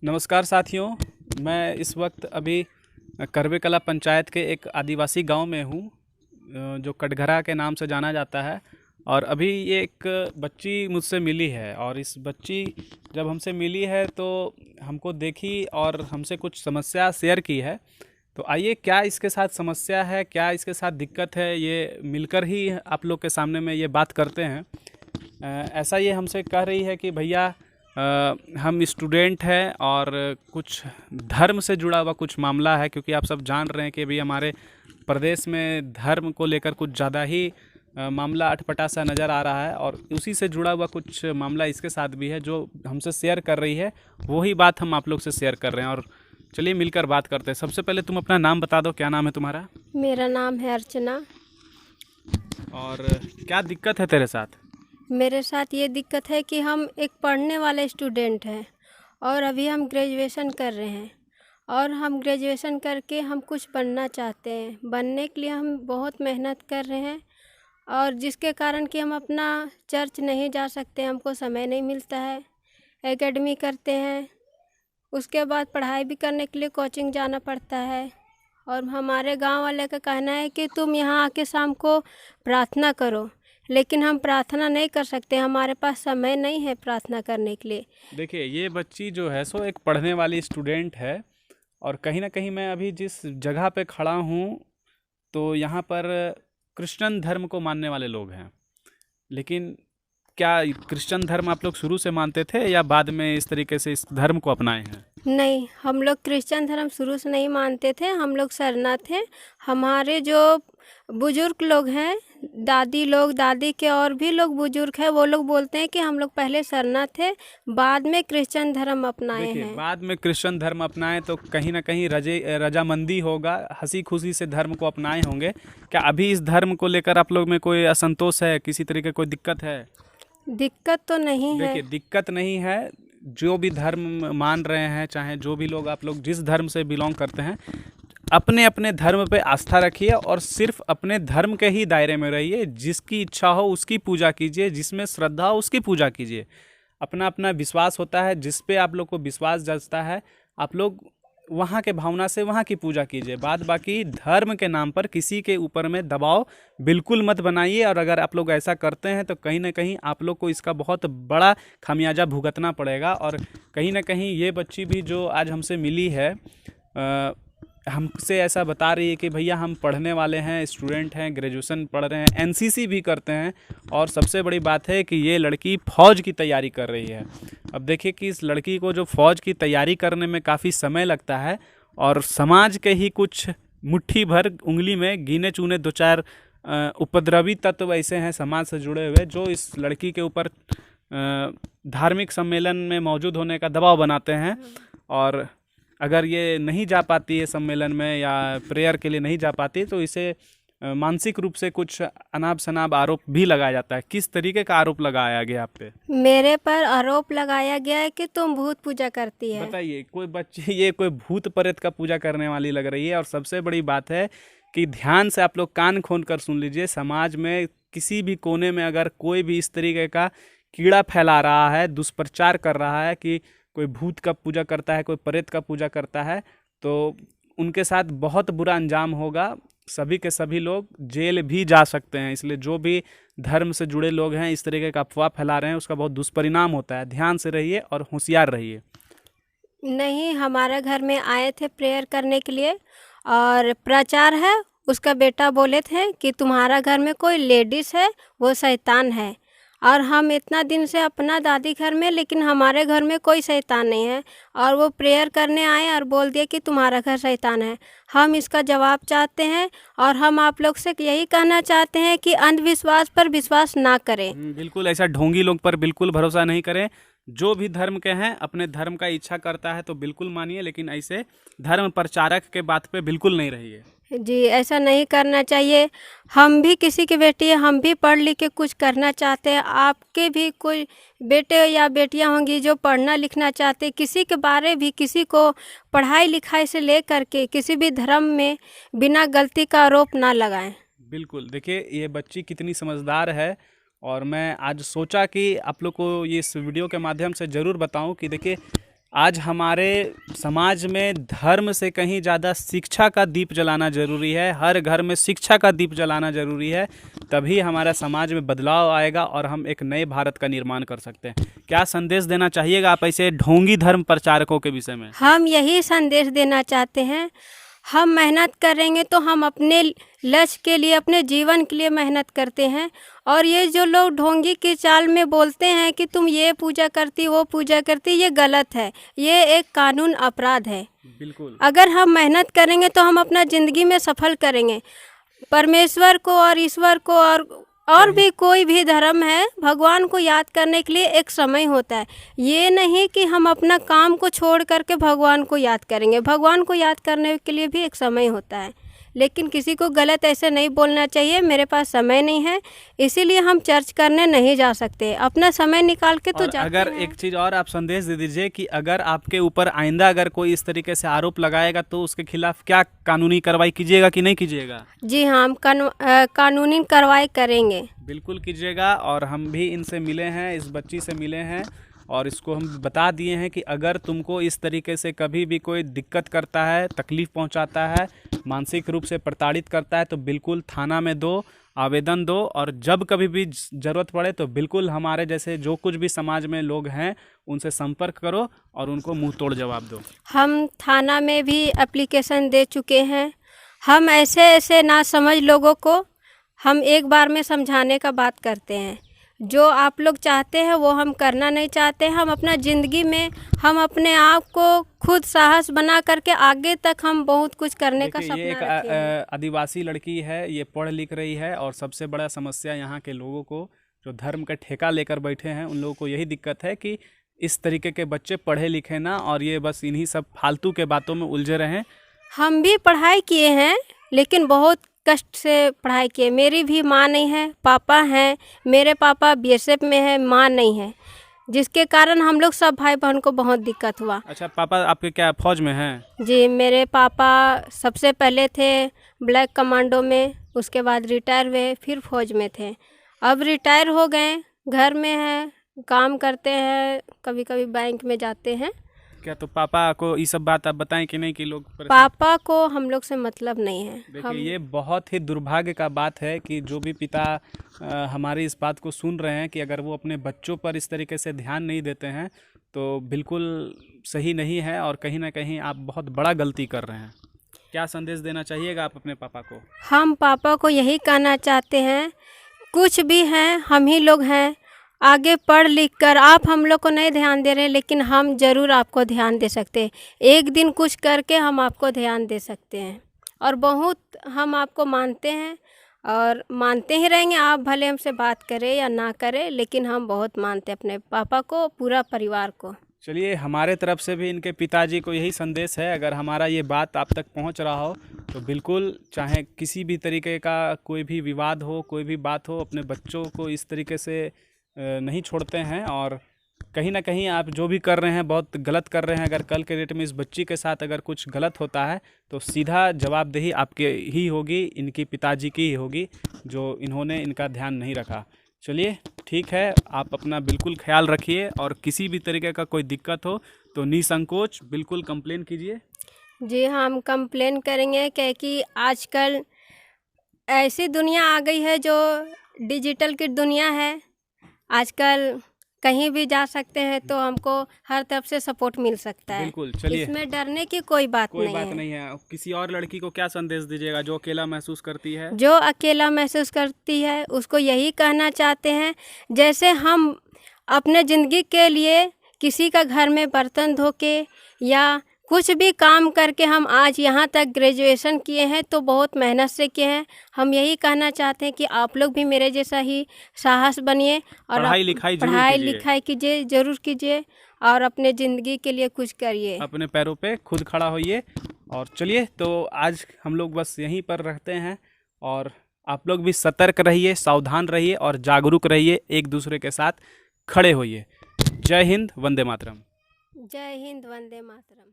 नमस्कार साथियों, मैं इस वक्त अभी करवे कला पंचायत के एक आदिवासी गांव में हूं, जो कटघरा के नाम से जाना जाता है। और अभी ये एक बच्ची मुझसे मिली है, और इस बच्ची जब हमसे मिली है तो हमको देखी और हमसे कुछ समस्या शेयर की है। तो आइए, क्या इसके साथ समस्या है, क्या इसके साथ दिक्कत है, ये मिलकर ही आप लोग के सामने में ये बात करते हैं। ऐसा ये हमसे कह रही है कि भैया, हम स्टूडेंट हैं और कुछ धर्म से जुड़ा हुआ कुछ मामला है, क्योंकि आप सब जान रहे हैं कि अभी हमारे प्रदेश में धर्म को लेकर कुछ ज़्यादा ही मामला अटपटा सा नज़र आ रहा है, और उसी से जुड़ा हुआ कुछ मामला इसके साथ भी है जो हमसे शेयर कर रही है। वही बात हम आप लोग से शेयर कर रहे हैं, और चलिए मिलकर बात करते हैं। सबसे पहले तुम अपना नाम बता दो, क्या नाम है तुम्हारा? मेरा नाम है अर्चना। और क्या दिक्कत है तेरे साथ? मेरे साथ ये दिक्कत है कि हम एक पढ़ने वाले स्टूडेंट हैं और अभी हम ग्रेजुएशन कर रहे हैं, और हम ग्रेजुएशन करके हम कुछ बनना चाहते हैं। बनने के लिए हम बहुत मेहनत कर रहे हैं, और जिसके कारण कि हम अपना चर्च नहीं जा सकते, हमको समय नहीं मिलता है। एकेडमी करते हैं, उसके बाद पढ़ाई भी करने के लिए कोचिंग जाना पड़ता है। और हमारे गांव वाले का कहना है कि तुम यहाँ आके शाम को प्रार्थना करो, लेकिन हम प्रार्थना नहीं कर सकते, हमारे पास समय नहीं है प्रार्थना करने के लिए। देखिए, ये बच्ची जो है सो एक पढ़ने वाली स्टूडेंट है, और कहीं ना कहीं मैं अभी जिस जगह पे खड़ा हूँ तो यहाँ पर क्रिश्चियन धर्म को मानने वाले लोग हैं। लेकिन क्या क्रिश्चियन धर्म आप लोग शुरू से मानते थे, या बाद में इस तरीके से इस धर्म को अपनाए हैं? नहीं, हम लोग क्रिश्चियन धर्म शुरू से नहीं मानते थे, हम लोग शरणार्थ थे। हमारे जो बुजुर्ग लोग हैं, दादी लोग, दादी के और भी लोग बुजुर्ग हैं, वो लोग बोलते हैं कि हम लोग पहले शरणार्थ थे, बाद में क्रिश्चियन धर्म अपनाए देखिए, हैं। बाद में क्रिश्चियन धर्म अपनाए तो कहीं ना कहीं रजामंदी होगा, हंसी खुशी से धर्म को अपनाए होंगे। क्या अभी इस धर्म को लेकर आप लोग में कोई असंतोष है, किसी तरीके कोई दिक्कत है? दिक्कत तो नहीं है। देखिए, दिक्कत नहीं है। जो भी धर्म मान रहे हैं, चाहे जो भी लोग, आप लोग जिस धर्म से बिलोंग करते हैं, अपने अपने धर्म पे आस्था रखिए और सिर्फ अपने धर्म के ही दायरे में रहिए। जिसकी इच्छा हो उसकी पूजा कीजिए, जिसमें श्रद्धा हो उसकी पूजा कीजिए। अपना अपना विश्वास होता है, जिस पे आप लोग को विश्वास जचता है आप लोग वहाँ के भावना से वहाँ की पूजा कीजिए। बाद बाकी धर्म के नाम पर किसी के ऊपर में दबाव बिल्कुल मत बनाइए, और अगर आप लोग ऐसा करते हैं तो कहीं ना कहीं आप लोग को इसका बहुत बड़ा खामियाजा भुगतना पड़ेगा। और कहीं ना कहीं ये बच्ची भी जो आज हमसे मिली है, हमसे ऐसा बता रही है कि भैया हम पढ़ने वाले हैं, स्टूडेंट हैं, ग्रेजुएशन पढ़ रहे हैं, एनसीसी भी करते हैं, और सबसे बड़ी बात है कि ये लड़की फ़ौज की तैयारी कर रही है। अब देखिए कि इस लड़की को जो फ़ौज की तैयारी करने में काफ़ी समय लगता है, और समाज के ही कुछ मुट्ठी भर उंगली में गिने चुने दो चार उपद्रवी तत्व ऐसे हैं समाज से जुड़े हुए, जो इस लड़की के ऊपर धार्मिक सम्मेलन में मौजूद होने का दबाव बनाते हैं। और अगर ये नहीं जा पाती है सम्मेलन में या प्रेयर के लिए नहीं जा पाती, तो इसे मानसिक रूप से कुछ अनाप शनाप आरोप भी लगाया जाता है। किस तरीके का आरोप लगाया गया आप पे? मेरे पर आरोप लगाया गया है कि तुम भूत पूजा करती है। बताइए, कोई बच्चे ये कोई भूत प्रेत का पूजा करने वाली लग रही है। और सबसे बड़ी बात है कि ध्यान से आप लोग कान खोल कर सुन लीजिए, समाज में किसी भी कोने में अगर कोई भी इस तरीके का कीड़ा फैला रहा है, दुष्प्रचार कर रहा है कि कोई भूत का पूजा करता है, कोई प्रेत का पूजा करता है, तो उनके साथ बहुत बुरा अंजाम होगा। सभी के सभी लोग जेल भी जा सकते हैं। इसलिए जो भी धर्म से जुड़े लोग हैं, इस तरीके का अफवाह फैला रहे हैं, उसका बहुत दुष्परिणाम होता है। ध्यान से रहिए और होशियार रहिए। नहीं, हमारे घर में आए थे प्रेयर करने के लिए, और प्रचार है, उसका बेटा बोले थे कि तुम्हारा घर में कोई लेडीज़ है, वो शैतान है। और हम इतना दिन से अपना दादी घर में, लेकिन हमारे घर में कोई शैतान नहीं है। और वो प्रेयर करने आए और बोल दिए कि तुम्हारा घर शैतान है। हम इसका जवाब चाहते हैं, और हम आप लोग से यही कहना चाहते हैं कि अंधविश्वास पर विश्वास ना करें। बिल्कुल ऐसा ढोंगी लोग पर बिल्कुल भरोसा नहीं करें। जो भी धर्म के हैं, अपने धर्म का इच्छा करता है तो बिल्कुल मानिए, लेकिन ऐसे धर्म प्रचारक के बात पे बिल्कुल नहीं रहिए। जी, ऐसा नहीं करना चाहिए। हम भी किसी की बेटी है, हम भी पढ़ लिख के कुछ करना चाहते हैं। आपके भी कोई बेटे या बेटियां होंगी जो पढ़ना लिखना चाहते, किसी के बारे भी, किसी को पढ़ाई लिखाई से लेकर के किसी भी धर्म में बिना गलती का आरोप ना लगाएं। बिल्कुल, देखिए ये बच्ची कितनी समझदार है, और मैं आज सोचा कि आप लोग को ये इस वीडियो के माध्यम से ज़रूर बताऊं कि देखिए, आज हमारे समाज में धर्म से कहीं ज़्यादा शिक्षा का दीप जलाना ज़रूरी है। हर घर में शिक्षा का दीप जलाना ज़रूरी है, तभी हमारा समाज में बदलाव आएगा और हम एक नए भारत का निर्माण कर सकते हैं। क्या संदेश देना चाहिएगा आप ऐसे ढोंगी धर्म प्रचारकों के विषय में? हम यही संदेश देना चाहते हैं, हम मेहनत करेंगे तो हम अपने लक्ष्य के लिए, अपने जीवन के लिए मेहनत करते हैं। और ये जो लोग ढोंगी की चाल में बोलते हैं कि तुम ये पूजा करती, वो पूजा करती, ये गलत है, ये एक कानून अपराध है। बिल्कुल। अगर हम मेहनत करेंगे तो हम अपना ज़िंदगी में सफल करेंगे। परमेश्वर को और ईश्वर को और भी कोई भी धर्म है, भगवान को याद करने के लिए एक समय होता है। ये नहीं कि हम अपना काम को छोड़ करके भगवान को याद करेंगे। भगवान को याद करने के लिए भी एक समय होता है, लेकिन किसी को गलत ऐसे नहीं बोलना चाहिए, मेरे पास समय नहीं है इसीलिए हम चर्च करने नहीं जा सकते। अपना समय निकाल के तो जाते अगर हैं। एक चीज़ और आप संदेश दे दीजिए कि अगर आपके ऊपर आइंदा अगर कोई इस तरीके से आरोप लगाएगा तो उसके खिलाफ क्या कानूनी कार्रवाई कीजिएगा कि नहीं कीजिएगा? जी हाँ, हम कानूनी कार्रवाई करेंगे। बिल्कुल कीजिएगा। और हम भी इनसे मिले हैं, इस बच्ची से मिले हैं और इसको हम बता दिए हैं कि अगर तुमको इस तरीके से कभी भी कोई दिक्कत करता है, तकलीफ़ पहुंचाता है, मानसिक रूप से प्रताड़ित करता है तो बिल्कुल थाना में दो, आवेदन दो। और जब कभी भी ज़रूरत पड़े तो बिल्कुल हमारे जैसे जो कुछ भी समाज में लोग हैं उनसे संपर्क करो और उनको मुंह तोड़ जवाब दो। हम थाना में भी एप्लीकेशन दे चुके हैं। हम ऐसे ना समझ लोगों को हम एक बार में समझाने का बात करते हैं। जो आप लोग चाहते हैं वो हम करना नहीं चाहते। हम अपना ज़िंदगी में हम अपने आप को खुद साहस बना करके आगे तक हम बहुत कुछ करने का देखिए, ये एक सपना रखे हैं। आदिवासी लड़की है, ये पढ़ लिख रही है और सबसे बड़ा समस्या यहाँ के लोगों को जो धर्म का ठेका लेकर बैठे हैं उन लोगों को यही दिक्कत है कि इस तरीके के बच्चे पढ़े लिखे ना और ये बस इन्हीं सब फालतू के बातों में उलझे रहें। हम भी पढ़ाई किए हैं, लेकिन बहुत कष्ट से पढ़ाई किए। मेरी भी माँ नहीं है, पापा हैं। मेरे पापा बीएसएफ में है, माँ नहीं है, जिसके कारण हम लोग सब भाई बहन को बहुत दिक्कत हुआ। अच्छा, पापा आपके क्या फौज में हैं? जी, मेरे पापा सबसे पहले थे ब्लैक कमांडो में, उसके बाद रिटायर हुए, फिर फौज में थे। अब रिटायर हो गए, घर में हैं, काम करते हैं, कभी कभी बैंक में जाते हैं। क्या तो पापा को ये सब बात आप बताएं कि नहीं कि लोग पापा को हम लोग से मतलब नहीं है। देखिए, ये बहुत ही दुर्भाग्य का बात है कि जो भी पिता हमारी इस बात को सुन रहे हैं कि अगर वो अपने बच्चों पर इस तरीके से ध्यान नहीं देते हैं तो बिल्कुल सही नहीं है और कहीं ना कहीं आप बहुत बड़ा गलती कर रहे हैं। क्या संदेश देना चाहिएगा आप अपने पापा को? हम पापा को यही कहना चाहते हैं, कुछ भी हैं हम ही लोग हैं, आगे पढ़ लिख कर आप हम लोग को नहीं ध्यान दे रहे, लेकिन हम ज़रूर आपको ध्यान दे सकते हैं। एक दिन कुछ करके हम आपको ध्यान दे सकते हैं और बहुत हम आपको मानते हैं और मानते ही रहेंगे। आप भले हमसे बात करें या ना करें, लेकिन हम बहुत मानते हैं अपने पापा को, पूरा परिवार को। चलिए, हमारे तरफ से भी इनके पिताजी को यही संदेश है, अगर हमारा ये बात आप तक पहुंच रहा हो तो बिल्कुल, चाहे किसी भी तरीके का कोई भी विवाद हो, कोई भी बात हो, अपने बच्चों को इस तरीके से नहीं छोड़ते हैं। और कहीं ना कहीं आप जो भी कर रहे हैं बहुत गलत कर रहे हैं। अगर कल के डेट में इस बच्ची के साथ अगर कुछ गलत होता है तो सीधा जवाबदेही आपके ही होगी, इनकी पिताजी की ही होगी, जो इन्होंने इनका ध्यान नहीं रखा। चलिए, ठीक है, आप अपना बिल्कुल ख्याल रखिए और किसी भी तरीके का कोई दिक्कत हो तो निसंकोच बिल्कुल कंप्लेन कीजिए। जी, हम कंप्लेन करेंगे, क्योंकि आजकल ऐसी दुनिया आ गई है जो डिजिटल की दुनिया है। आजकल कहीं भी जा सकते हैं तो हमको हर तरफ से सपोर्ट मिल सकता है। बिल्कुल, चलिए, इसमें डरने की कोई बात नहीं है। किसी और लड़की को क्या संदेश दीजिएगा जो अकेला महसूस करती है? जो अकेला महसूस करती है उसको यही कहना चाहते हैं, जैसे हम अपने ज़िंदगी के लिए किसी का घर में बर्तन धो के या कुछ भी काम करके हम आज यहाँ तक ग्रेजुएशन किए हैं तो बहुत मेहनत से किए हैं। हम यही कहना चाहते हैं कि आप लोग भी मेरे जैसा ही साहस बनिए और पढ़ाई लिखाई कीजिए, ज़रूर कीजिए और अपने ज़िंदगी के लिए कुछ करिए, अपने पैरों पे खुद खड़ा होइए। और चलिए, तो आज हम लोग बस यहीं पर रखते हैं और आप लोग भी सतर्क रहिए, सावधान रहिए और जागरूक रहिए, एक दूसरे के साथ खड़े होइए। जय हिंद, वंदे मातरम। जय हिंद, वंदे मातरम।